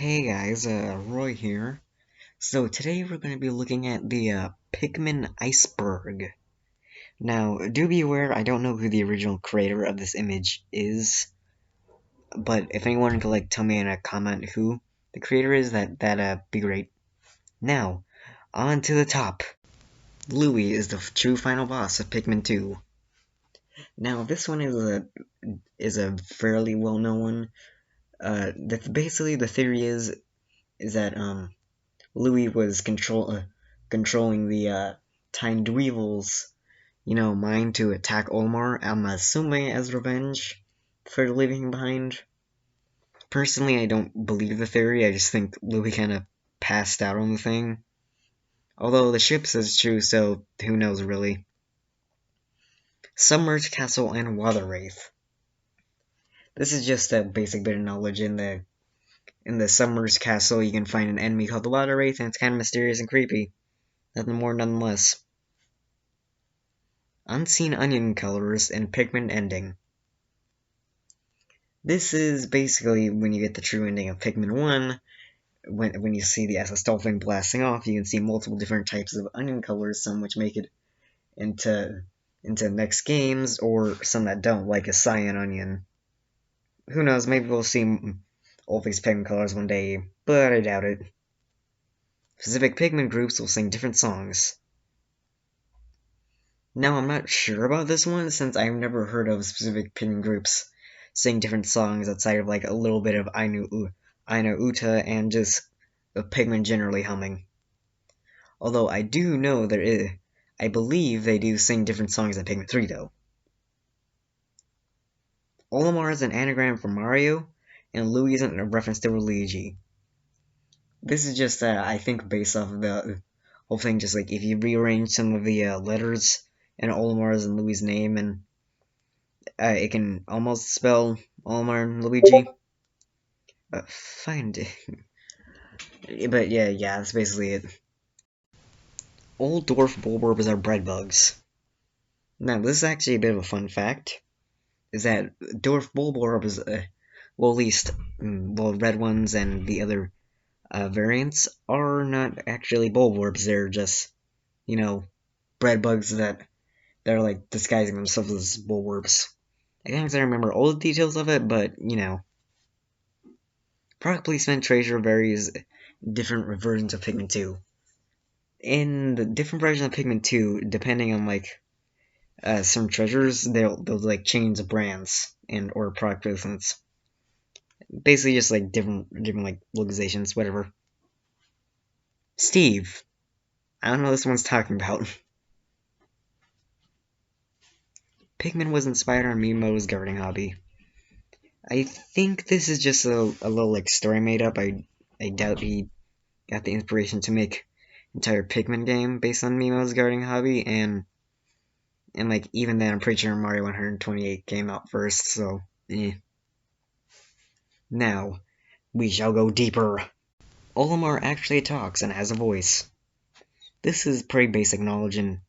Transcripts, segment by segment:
Hey guys, Roy here. So today we're going to be looking at the Pikmin Iceberg. Now, do be aware, I don't know who the original creator of this image is, but if anyone could tell me in a comment who the creator is, that'd be great. Now, on to the top. Louie is the true final boss of Pikmin 2. Now, this one is a fairly well-known one. Basically the theory is that Louie was controlling the Time Dweevil's, mind to attack Olmar, I'm assuming as revenge for leaving him behind. Personally, I don't believe the theory, I just think Louie kind of passed out on the thing. Although the ship says true, so who knows really. Submerged Castle and Water Wraith. This is just a basic bit of knowledge. In the Submerged Castle, you can find an enemy called the Water Wraith, and it's kind of mysterious and creepy. Nothing more, none less. Unseen Onion Colors and Pikmin Ending. This is basically when you get the true ending of Pikmin 1. When you see the SS Dolphin blasting off, you can see multiple different types of onion colors, some which make it into next games, or some that don't, like a cyan onion. Who knows, maybe we'll see all these Pikmin colors one day, but I doubt it. Specific Pikmin groups will sing different songs. Now, I'm not sure about this one, since I've never heard of specific Pikmin groups sing different songs outside of a little bit of Aino Uta and just Pikmin generally humming. Although I do know I believe they do sing different songs in Pikmin 3 though. Olimar is an anagram for Mario, and Louie isn't a reference to Luigi. This is just, I think, based off of the whole thing, just if you rearrange some of the letters in Olimar's and Louie's name, and it can almost spell Olimar and Luigi. Find it. But yeah, that's basically it. Old dwarf bulbwurbs are bread bugs. Now, this is actually a bit of a fun fact, is that dwarf bulbwurbs, well, at least, red ones and the other variants, are not actually bulbwurbs, they're just, bread bugs that are, disguising themselves as bulbwurbs. I can't remember all the details of it, but, Product placement treasure varies in different versions of Pikmin 2. In the different versions of Pikmin 2, depending on some treasures, they'll change the brands and or product placements. Basically, just different localizations, whatever. Steve, I don't know what this one's talking about. Pikmin was inspired on Miyamoto's gardening hobby. I think this is just a little story made up. I doubt he got the inspiration to make entire Pikmin game based on Miyamoto's gardening hobby, and even then, I'm pretty sure Mario 128 came out first, so Now, we shall go deeper. Olimar actually talks and has a voice. This is pretty basic knowledge. In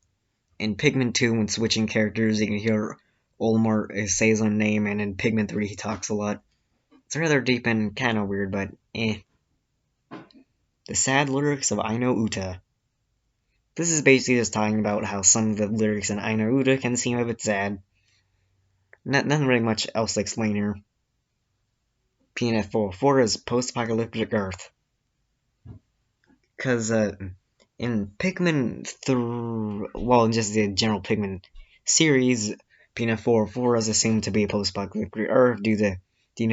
Pikmin 2, when switching characters, you can hear Olimar say his own name, and in Pikmin 3, he talks a lot. It's rather deep and kinda weird, but The sad lyrics of Aino Uta. This is basically just talking about how some of the lyrics in Aino Uta can seem a bit sad. Nothing really much else to explain here. PNF 404 is post-apocalyptic Earth. Because in Pikmin 3, well, in just the general Pikmin series, PNF 404 is assumed to be a post-apocalyptic Earth due to,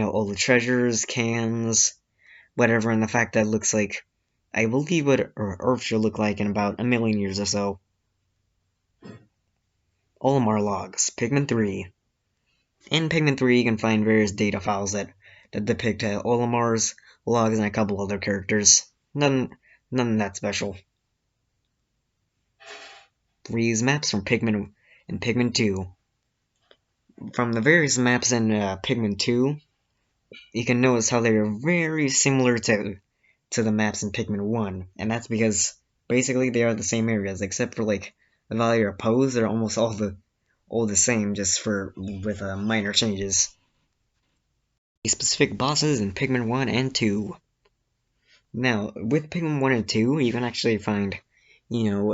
all the treasures, cans, whatever, and the fact that it looks like, I believe what Earth should look like in about a million years or so. Olimar logs, Pikmin 3. In Pikmin 3, you can find various data files that depict Olimar's logs and a couple other characters. None that special. Reuse maps from Pikmin and Pikmin 2. From the various maps in Pikmin 2, you can notice how they are very similar to the maps in Pikmin 1, and that's because basically they are the same areas, except for the value or pose. They're almost all the same, just with minor changes. Specific bosses in Pikmin 1 and 2. Now, with Pikmin 1 and 2, you can actually find,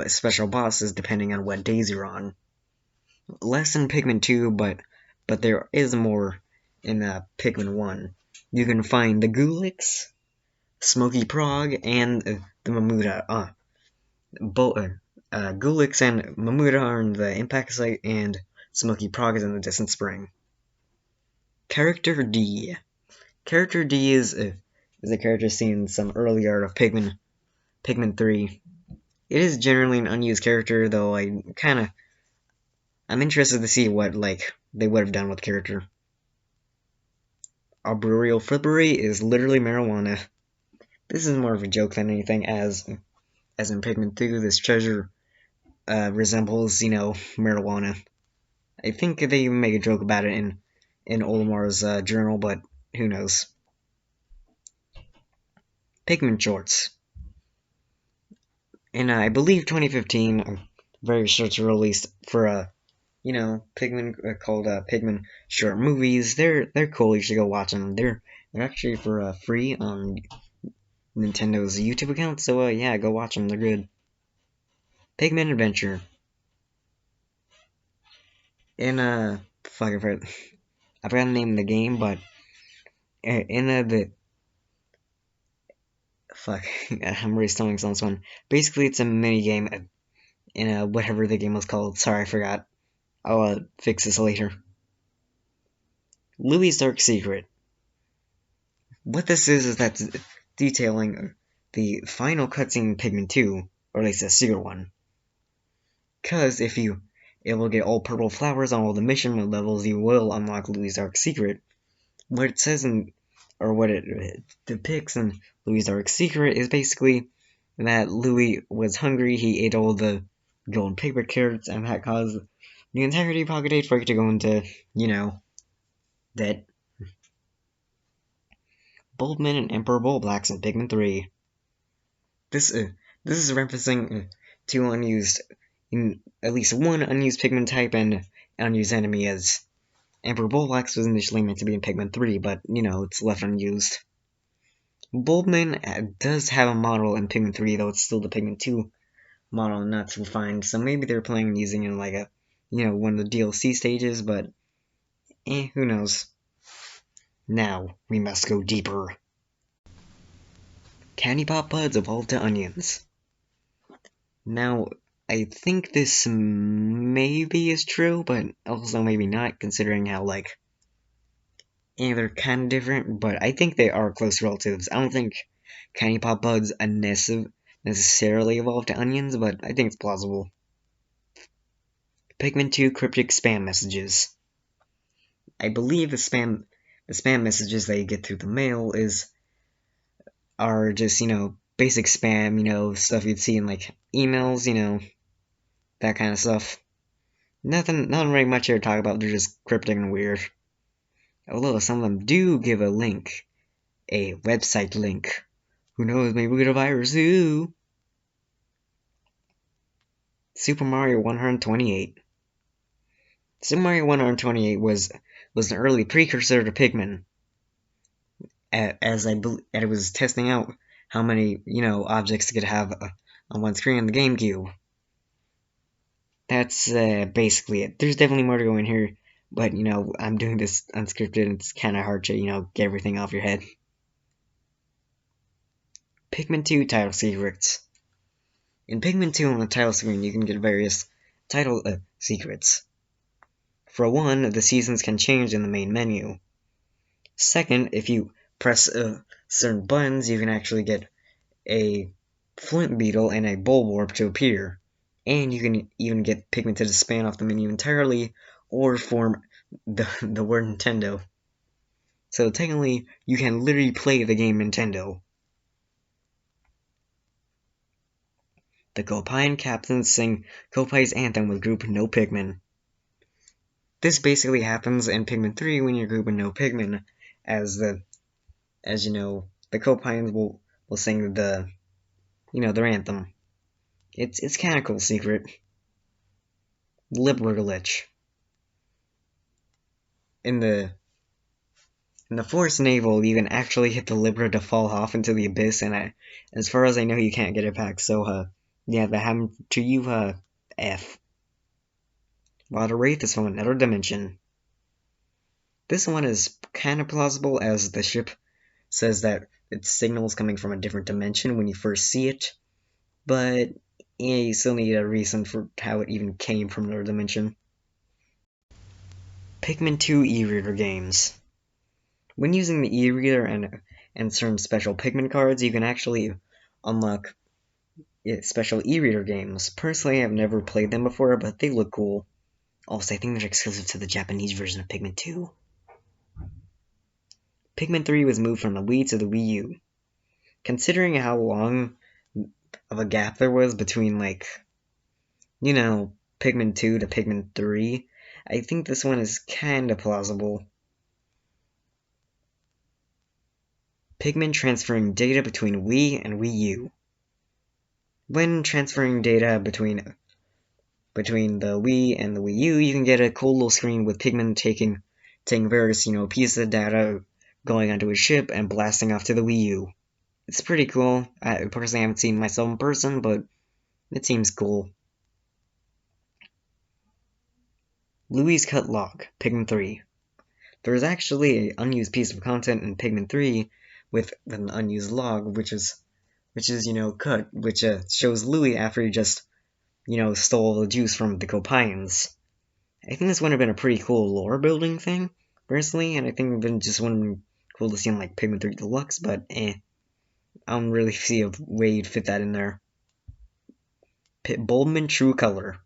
special bosses depending on what days you're on. Less in Pikmin 2, but there is more in Pikmin 1. You can find the Gulix, Smoky Prog, and the Mamuda. Gulix and Mamuda are in the Impact Site, and Smoky Prog is in the Distant Spring. Character D. Character D is a character seen in some early art of Pikmin 3. It is generally an unused character, though I'm interested to see what they would have done with the character. Arboreal Flippery is literally marijuana. This is more of a joke than anything, as in Pikmin 2, this treasure resembles, marijuana. I think they even make a joke about it in Olimar's journal, but who knows. Pikmin shorts. In I believe 2015, various shorts were released for Pikmin called Pikmin short movies. They're cool. You should go watch them. They're actually for free on Nintendo's YouTube account. So yeah, go watch them. They're good. Pikmin Adventure. In fuck, I forgot the name of the game, but in the fuck, I'm really stumbling on this one. Basically, it's a mini game in whatever the game was called. Sorry, I forgot. I'll fix this later. Louie's Dark Secret. What this is that's detailing the final cutscene in Pikmin 2, or at least a secret one. Cause if you able to get all purple flowers on all the mission levels, you will unlock Louie's Dark Secret. What it says what it depicts in Louie's Dark Secret is basically that Louie was hungry, he ate all the golden paper carrots, and that caused the entirety of Pocket Iceberg to go into, debt. Bulbmin and Emperor Bulblax in Pikmin 3. This is referencing to at least one unused Pikmin type and unused enemy, as Emperor Bulblax was initially meant to be in Pikmin 3, but, it's left unused. Bulbmin does have a model in Pikmin 3, though it's still the Pikmin 2 model, not refined, so maybe they're planning on using it in, one of the DLC stages, but, who knows. Now, we must go deeper. Candy Pop Buds evolved to onions. Now, I think this maybe is true, but also maybe not, considering how, they're kind of different, but I think they are close relatives. I don't think Candy Pop Buds necessarily evolved to onions, but I think it's plausible. Pikmin 2 cryptic spam messages. I believe the spam messages that you get through the mail are just, basic spam, stuff you'd see in, emails, that kind of stuff. Nothing really much here to talk about, they're just cryptic and weird. Although some of them do give a link. A website link. Who knows, maybe we get a virus, ooh! Super Mario 128. Super Mario 128 was an early precursor to Pikmin. As it was testing out how many, objects it could have on one screen on the GameCube. That's basically it. There's definitely more to go in here, but, I'm doing this unscripted and it's kind of hard to, get everything off your head. Pikmin 2 title secrets. In Pikmin 2 on the title screen, you can get various title secrets. For one, the seasons can change in the main menu. Second, if you press certain buttons, you can actually get a Flint Beetle and a Bulborb to appear. And you can even get Pikmin to disband off the menu entirely, or form the word Nintendo. So technically, you can literally play the game Nintendo. The Copian captains sing Kopai's anthem with group No Pikmin. This basically happens in Pikmin 3 when you're grouping No Pikmin, as the Copians will sing their anthem. It's kind of cool secret. Lip glitch. In the In the Force Naval, you can actually hit the Libra to fall off into the abyss, and as far as I know, you can't get it back. So, yeah, that happened to you, F. While the Wraith is from another dimension. This one is kind of plausible, as the ship says that its signal is coming from a different dimension when you first see it, but yeah, you still need a reason for how it even came from another dimension. Pikmin 2 e-reader games. When using the e-reader and certain special Pikmin cards, you can actually unlock special e-reader games. Personally, I've never played them before, but they look cool. Also, I think they're exclusive to the Japanese version of Pikmin 2. Pikmin 3 was moved from the Wii to the Wii U. Considering how long of a gap there was between, like, Pikmin 2 to Pikmin 3, I think this one is kinda plausible. Pikmin transferring data between Wii and Wii U. When transferring data between the Wii and the Wii U, you can get a cool little screen with Pikmin taking various, pieces of data, going onto a ship, and blasting off to the Wii U. It's pretty cool. I personally haven't seen myself in person, but it seems cool. Louie's Cut Log, Pikmin 3. There's actually an unused piece of content in Pikmin 3 with an unused log, which is cut, which shows Louie after he just, stole the juice from the Copaians. I think this would have been a pretty cool lore building thing, personally, and I think it would have been cool to see in like Pikmin 3 Deluxe, but I don't really see a way you'd fit that in there. Bulbmin True Color.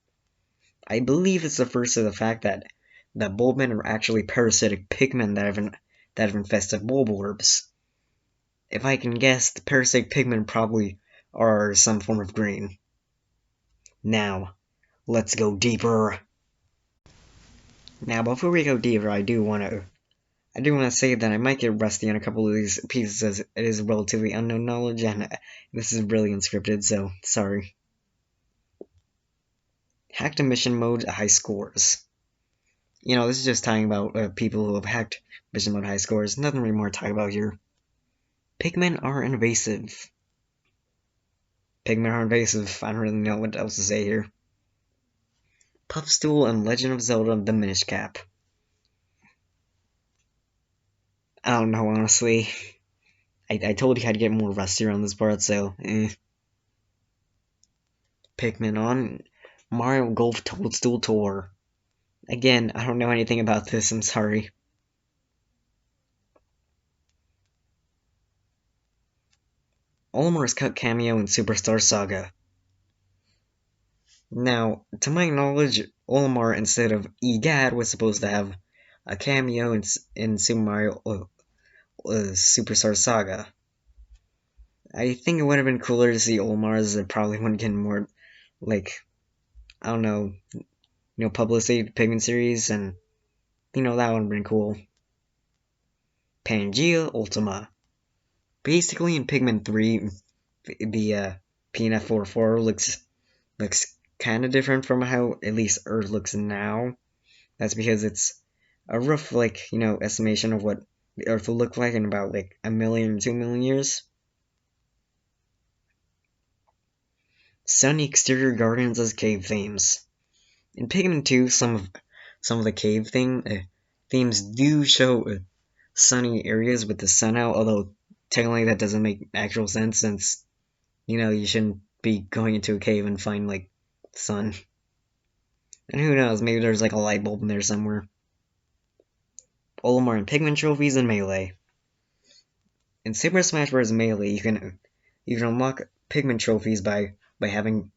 I believe it's the first of the fact that Bulbmin are actually parasitic Pikmin that have infested Bulborbs. If I can guess, the parasitic Pikmin probably are some form of green. Now, let's go deeper. Now, before we go deeper, I do want to say that I might get rusty on a couple of these pieces, as it is relatively unknown knowledge, and this is really unscripted, so sorry. Hacked mission mode high scores. This is just talking about people who have hacked mission mode high scores. Nothing really more to talk about here. Pikmin are invasive. Pikmin are invasive. I don't really know what else to say here. Puffstool and Legend of Zelda The Minish Cap. I don't know, honestly. I told you I'd get more rusty on this part, so Pikmin on Mario Golf Toadstool Tour. Again, I don't know anything about this, I'm sorry. Olimar's cut cameo in Superstar Saga. Now, to my knowledge, Olimar, instead of EGAD, was supposed to have a cameo in Super Mario Superstar Saga. I think it would have been cooler to see Olimar, as it probably would have been more, like, I don't know, publicity to Pikmin series, and, that would have been cool. Pangea Ultima. Basically, in Pikmin 3, the PNF44 looks kind of different from how at least Earth looks now. That's because it's a rough, estimation of what the Earth will look like in about, 1 million or 2 million years. Sunny exterior gardens as cave themes. In Pikmin 2, some of the cave themes do show sunny areas with the sun out, although technically that doesn't make actual sense, since you shouldn't be going into a cave and find sun. And who knows, maybe there's a light bulb in there somewhere. Olimar and Pikmin trophies in Melee. In Super Smash Bros. Melee, you can unlock Pikmin trophies by having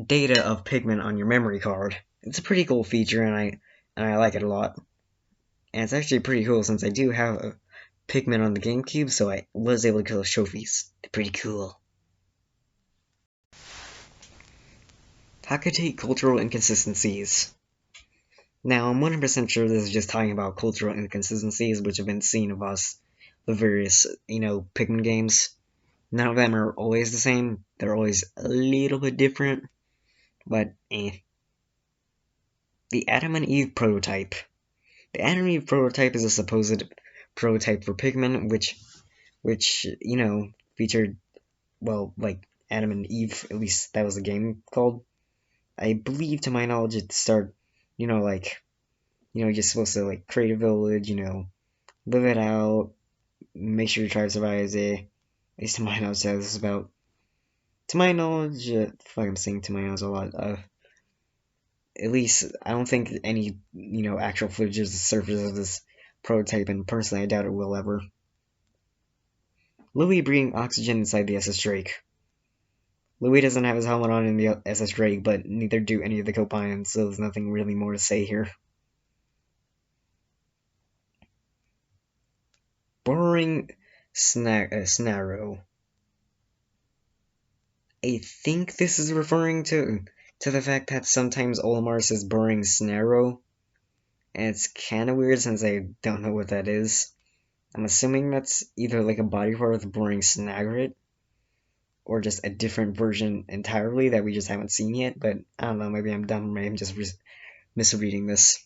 data of Pikmin on your memory card. It's a pretty cool feature, and I like it a lot. And it's actually pretty cool, since I do have a Pikmin on the GameCube, so I was able to kill those trophies. They're pretty cool. Hakate cultural inconsistencies. Now, I'm 100% sure this is just talking about cultural inconsistencies which have been seen of us, the various, Pikmin games. None of them are always the same. They're always a little bit different, but The Adam and Eve prototype. The Adam and Eve prototype is a supposed prototype for Pikmin, which you know featured, well, like Adam and Eve. At least that was the game called. I believe, to my knowledge, it started, like, you're supposed to like create a village, live it out, make sure your tribe survives it. At least to my knowledge, that this is about. To my knowledge, fuck, I'm saying to my knowledge a lot. At least I don't think any, actual footage has surfaced of this prototype, and personally, I doubt it will ever. Louie breathing oxygen inside the SS Drake. Louie doesn't have his helmet on in the SS Drake, but neither do any of the Copines, so there's nothing really more to say here. Burrowing Snarrow. I think this is referring to the fact that sometimes Olimar says burrowing Snarrow, and it's kind of weird since I don't know what that is. I'm assuming that's either like a body part with burrowing Snagret, or just a different version entirely that we just haven't seen yet, but I don't know, maybe I'm dumb, maybe I'm just misreading this.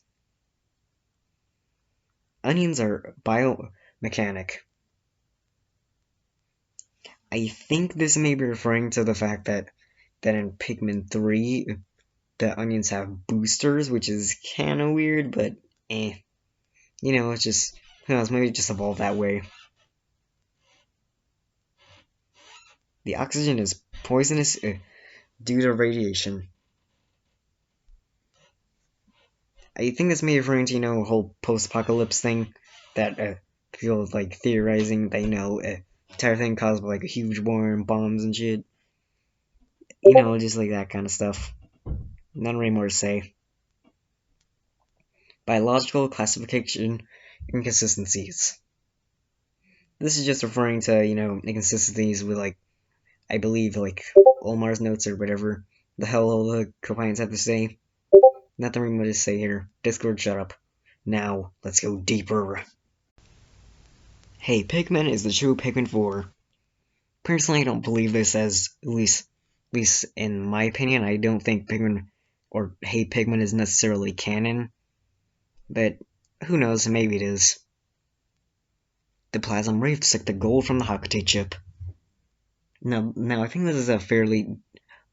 Onions are biomechanic. I think this may be referring to the fact that in Pikmin 3, the onions have boosters, which is kind of weird, but eh. It's just, who knows, maybe it just evolved that way. The oxygen is poisonous due to radiation. I think this may be referring to, a whole post-apocalypse thing that people like theorizing that, entire thing caused by like a huge war and bombs and shit. Just like that kind of stuff. Not really more to say. Biological classification inconsistencies. This is just referring to, inconsistencies with, like, I believe, like, Olmar's notes or whatever the hell all the Copines have to say. Nothing really more to say here. Discord, shut up. Now, let's go deeper. Hey, Pikmin is the true Pikmin 4. Personally, I don't believe this, as at least in my opinion, I don't think Pikmin or Hey Pikmin is necessarily canon. But who knows, maybe it is. The Plasm Wraith sucked the gold from the Hokate chip. Now, I think this is a fairly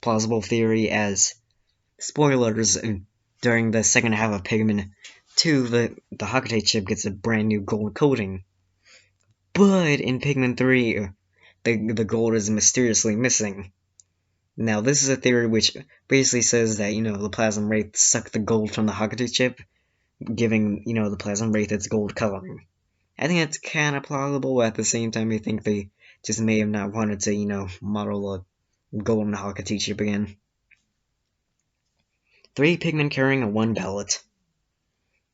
plausible theory, as spoilers, during the second half of Pikmin 2, the Hokate chip gets a brand new gold coating. But in Pikmin 3, the gold is mysteriously missing. Now, this is a theory which basically says that, the Plasm Wraith sucked the gold from the Hokate chip, giving, the Plasm Wraith its gold coloring. I think it's kind of plausible, but at the same time, I think they just may have not wanted to, model a golden Hokate chip again. 3 Pikmin carrying a 1 pellet.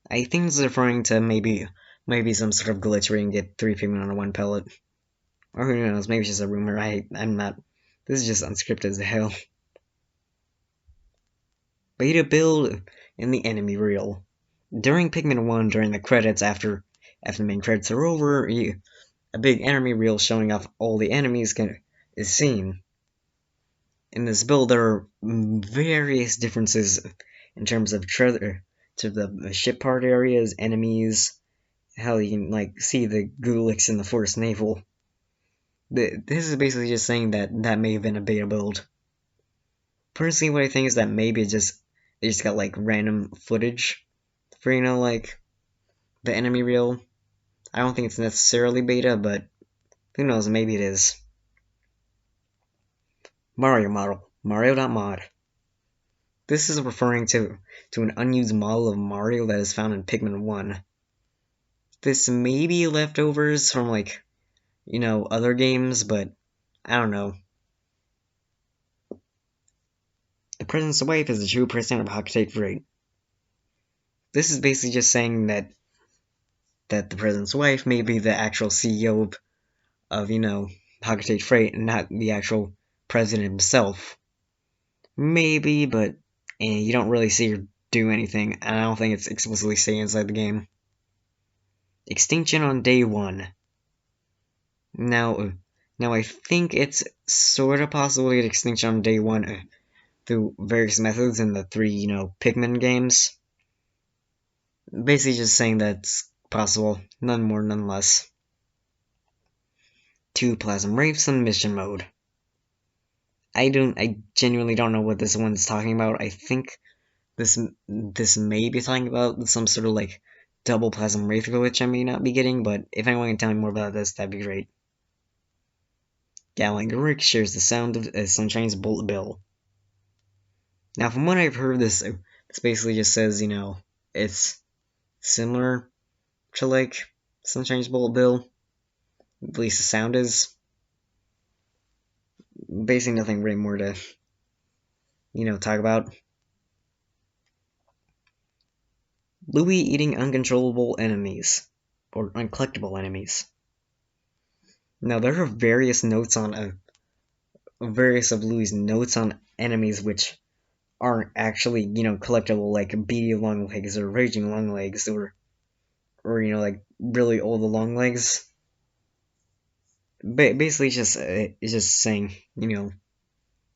I think this is referring to maybe some sort of glitch where you can get 3 Pikmin on a 1 pellet. Or who knows, maybe it's just a rumor. I'm not. This is just unscripted as hell. Beta build in the enemy reel. During Pikmin 1, during the credits, after the main credits are over, a big enemy reel showing off all the enemies is seen. In this build, there are various differences in terms of treasure, to the ship part areas, enemies. Hell, you can like see the Gulix in the Forest Naval. This is basically just saying that may have been a beta build. Personally, what I think is that maybe they just got like random footage for, like the enemy reel. I don't think it's necessarily beta, but who knows, maybe it is. Mario model, Mario.mod. This is referring to an unused model of Mario that is found in Pikmin 1. This may be leftovers from, like, other games, but I don't know. The President's wife is the true president of Hokate Freight. This is basically just saying that the President's wife may be the actual CEO of Hokate Freight, and not the actual president himself. Maybe, but you don't really see her do anything, and I don't think it's explicitly stated inside the game. Extinction on day 1. Now I think it's sort of possible to get extinction on day 1 through various methods in the 3, Pikmin games. Basically just saying that it's possible. None more, none less. 2 Plasm Wraiths on mission mode. I genuinely don't know what this one's talking about. I think this may be talking about some sort of like double Plasm Wraith glitch I may not be getting, but if anyone can tell me more about this, that'd be great. Galangaric shares the sound of Sunshine's Bullet Bill. Now, from what I've heard, this basically just says, you know, it's similar to like Sunshine's Bullet Bill. At least the sound is. Basically, nothing really more to, you know, talk about. Louie eating uncontrollable enemies, or uncollectible enemies. Now, there are various notes on various of Louie's notes on enemies which aren't actually, you know, collectible, like beady long legs or raging long legs, or you know, like really old long legs. Basically, it's just saying, you know,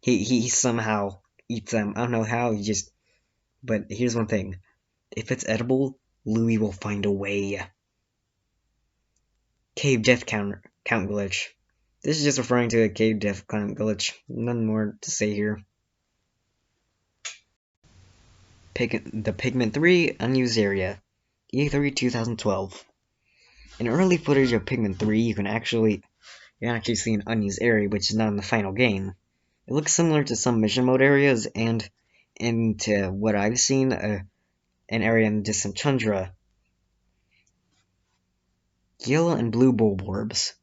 he somehow eats them. I don't know how. He just. But here's one thing: if it's edible, Louie will find a way. Cave death count glitch. This is just referring to a cave death count glitch. Nothing more to say here. The Pikmin 3 unused area. E3 2012. In early footage of Pikmin 3, you can actually see an unused area, which is not in the final game. It looks similar to some mission mode areas, and into what I've seen, an area in the distant tundra. Yellow and blue bulborbs.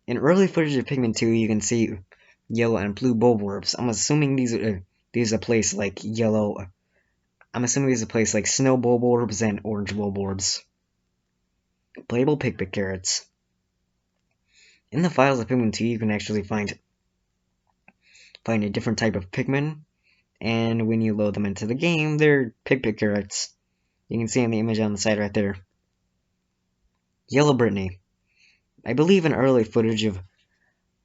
In early footage of Pikmin 2, you can see yellow and blue bulborbs. I'm assuming these are a place like yellow. I'm assuming these are a place like snow bulborbs and orange bulborbs. Playable Pikmin carrots. In the files of Pikmin 2, you can actually find a different type of Pikmin, and when you load them into the game, they're Pikmin carrots. You can see in the image on the side right there. Yellow Brittany. I believe in early footage of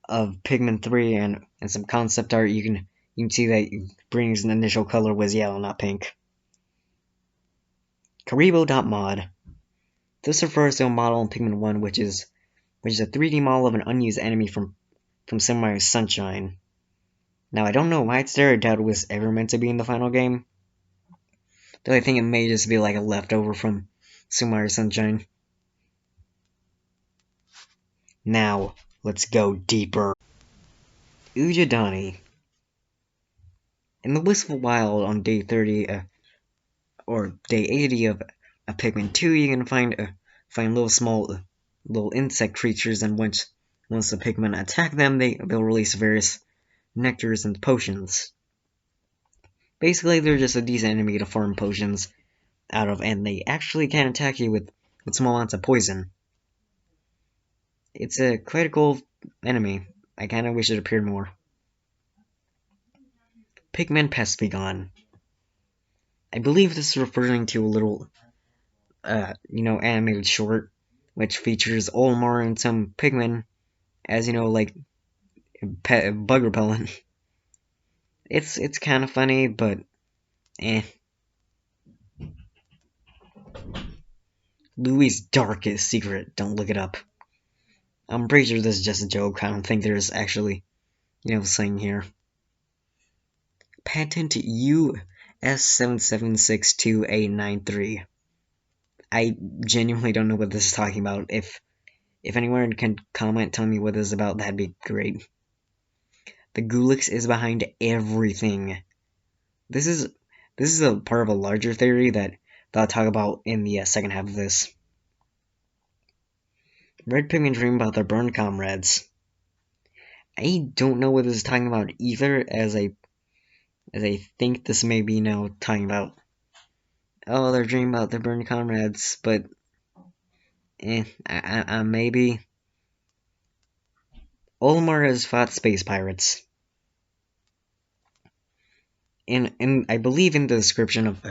Pikmin 3 and some concept art, you can see that Brittany's initial color was yellow, not pink. Karibo.mod. This refers to a model in Pikmin 1, which is a 3D model of an unused enemy from Sid Sunshine. Now, I don't know why it's there. I doubt it was ever meant to be in the final game. Though I think it may just be like a leftover from Sid Sunshine. Now, let's go deeper. Ujadani. In the Wistful Wild on day 30, or day 80 of Pikmin 2, you can find little small little insect creatures, and once the Pikmin attack them, they'll release various nectars and potions. Basically, they're just a decent enemy to farm potions out of, and they actually can attack you with small amounts of poison. It's a quite a cool enemy. I kinda wish it appeared more. Pikmin Pestigon. I believe this is referring to a little, animated short, which features Olimar and some Pikmin as, like, bug repellent. It's kind of funny, but eh. Louie's darkest secret. Don't look it up. I'm pretty sure this is just a joke. I don't think there's actually, saying here. Patent US7762A93. I genuinely don't know what this is talking about. If anyone can comment, tell me what this is about, that'd be great. The Gulix is behind everything. This is a part of a larger theory that I'll talk about in the second half of this. Red Pikmin dream about their burned comrades. I don't know what this is talking about either, as I think this may be talking about, oh, they're dreaming about their burned comrades, but maybe. Olimar has fought space pirates. And I believe in the description of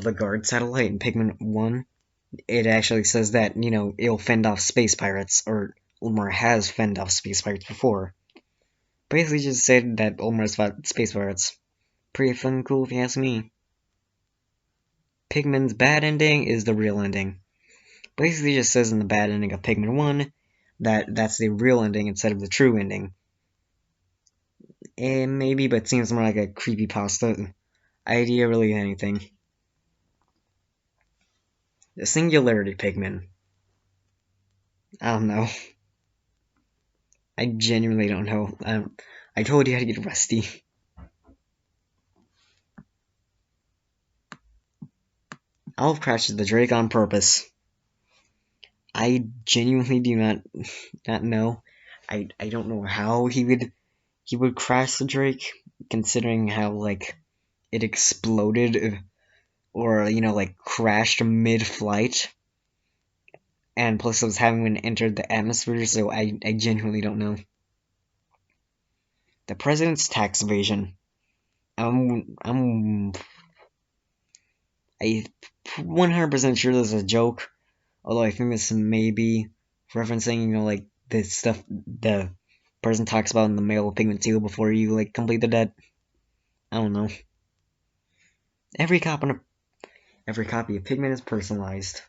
the guard satellite in Pikmin 1, it actually says that, it'll fend off space pirates, or Olimar has fend off space pirates before. Basically just said that Olimar's fought space pirates. Pretty fun cool if you ask me. Pikmin's bad ending is the real ending. basically just says in the bad ending of Pikmin 1 that that's the real ending instead of the true ending. And maybe, but seems more like a creepypasta idea, really anything. The Singularity Pikmin. I don't know. I genuinely don't know. I told you how to get rusty. Olive crashes the Drake on purpose. I genuinely do not know. I don't know how he would crash the Drake, considering how like it exploded or like crashed mid-flight, and plus it was having when it entered the atmosphere. So I genuinely don't know. The president's tax evasion. I'm 100% sure this is a joke. Although I think this may be referencing, like the stuff the person talks about in the mail of Pikmin 2 before you like complete the debt. I don't know. Every copy of Pikmin is personalized.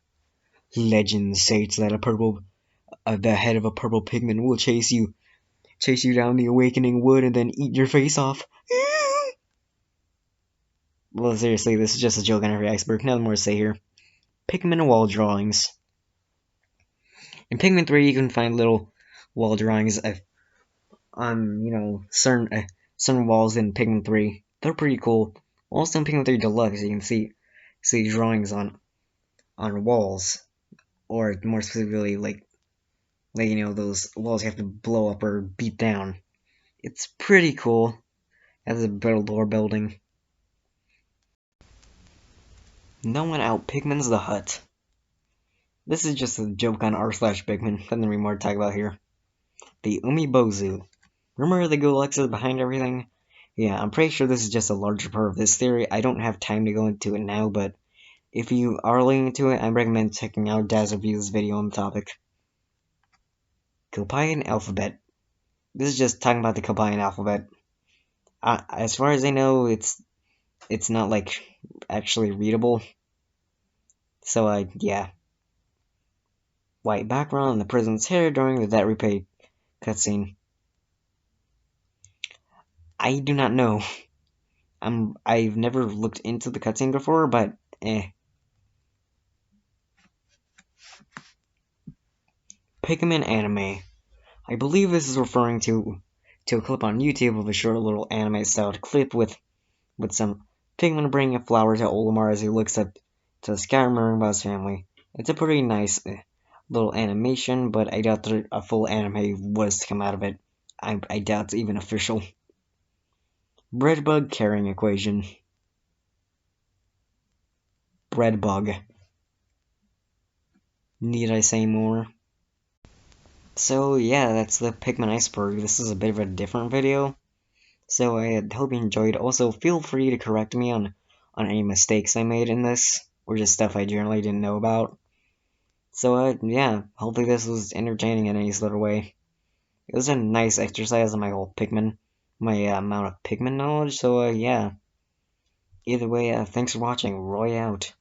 Legend states that the head of a purple Pikmin will chase you down the awakening wood and then eat your face off. Well, seriously, this is just a joke on every iceberg. Nothing more to say here. Pikmin wall drawings. In Pikmin 3, you can find little wall drawings on certain walls in Pikmin 3. They're pretty cool. Also in Pikmin 3 Deluxe, you can see drawings on walls, or more specifically, like those walls you have to blow up or beat down. It's pretty cool. As a door building. No one out Pikmin's the hut. This is just a joke on r/Pikmin. Nothing really more to talk about here. The Umibozu. Remember the Gulexes behind everything? Yeah, I'm pretty sure this is just a larger part of this theory. I don't have time to go into it now, but if you are looking into it, I recommend checking out Daz Review's video on the topic. Copian alphabet. This is just talking about the Copian alphabet. As far as I know, it's not like actually readable. So yeah. White background on the prison's hair during the debt repaid cutscene. I do not know. I've never looked into the cutscene before, but Pikmin anime. I believe this is referring to a clip on YouTube of a short little anime-styled clip with some Pikmin bringing a flower to Olimar as he looks up to the sky remembering about his family. It's a pretty nice little animation, but I doubt that a full anime was to come out of it. I doubt it's even official. Breadbug carrying equation. Breadbug. Need I say more? So yeah, that's the Pikmin Iceberg. This is a bit of a different video. So I hope you enjoyed. Also, feel free to correct me on any mistakes I made in this, or just stuff I generally didn't know about. So yeah, hopefully this was entertaining in any sort of way. It was a nice exercise in my whole Pikmin, my amount of Pikmin knowledge. So yeah. Either way, thanks for watching. Roy out.